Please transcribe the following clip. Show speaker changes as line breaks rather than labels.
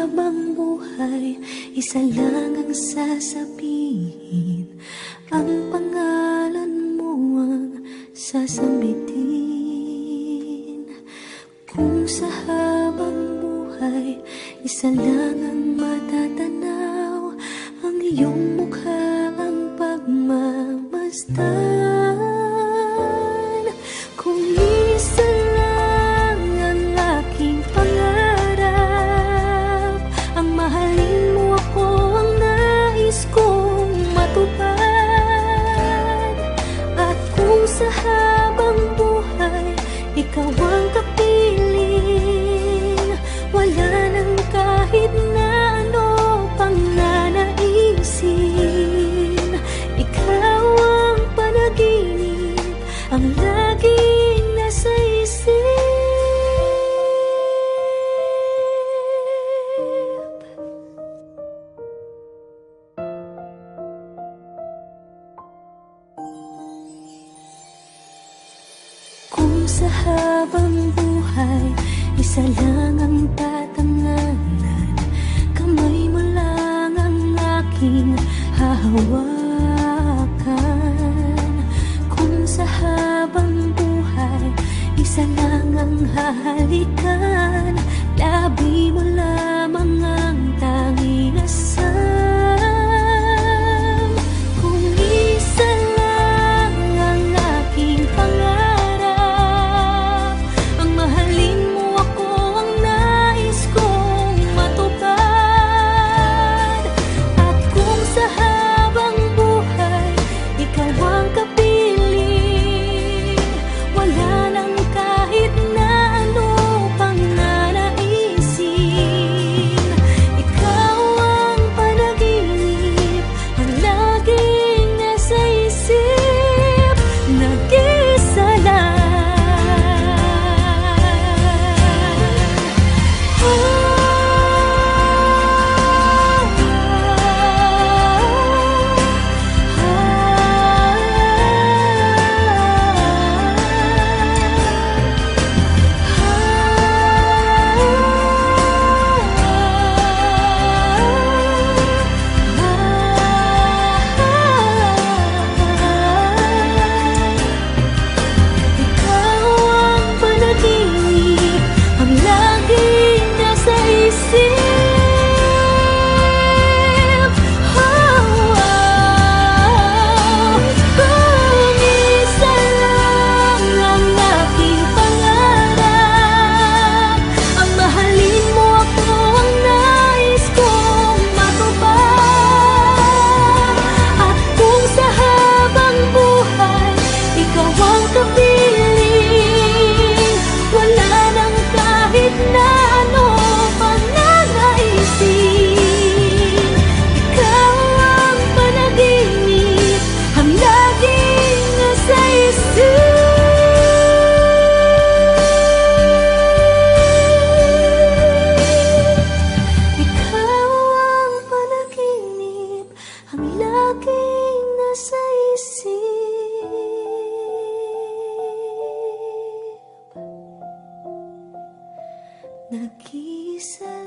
habang buhay, isa lang ang sasabihin, ang pangalan mo ang sasambitin. Kung sa habang buhay, isa lang ang matatanaw, ang iyong mukha ang pagmamasdan. Kung isa lang ang aking pangarap, ang mahalin mo ako ang nais kong matupad. At kung sa habang buhay, ikaw ang kapiling, wala nang kahit na ano pang nanaisin. Ikaw ang panaginip, ang laging nasa isip. Kung sa habang buhay, isa lang ang tatanganan, kamay mo lang ang aking hahawakan. Kung sa habang buhay, isa lang ang hahalikan, labi mo lamang ang tanging asam. Kung isa lang ang aking pangarap, ang mahalin mo ako ang nais kong matupad. At kung sa habang buhay, ikaw ang kapiling, wala nang kahit na ano pang nanaisin. Ikaw ang panaginip, ang laging nasa isip. Nag-isa lang. Ang laging nasa isip. Nag-iisa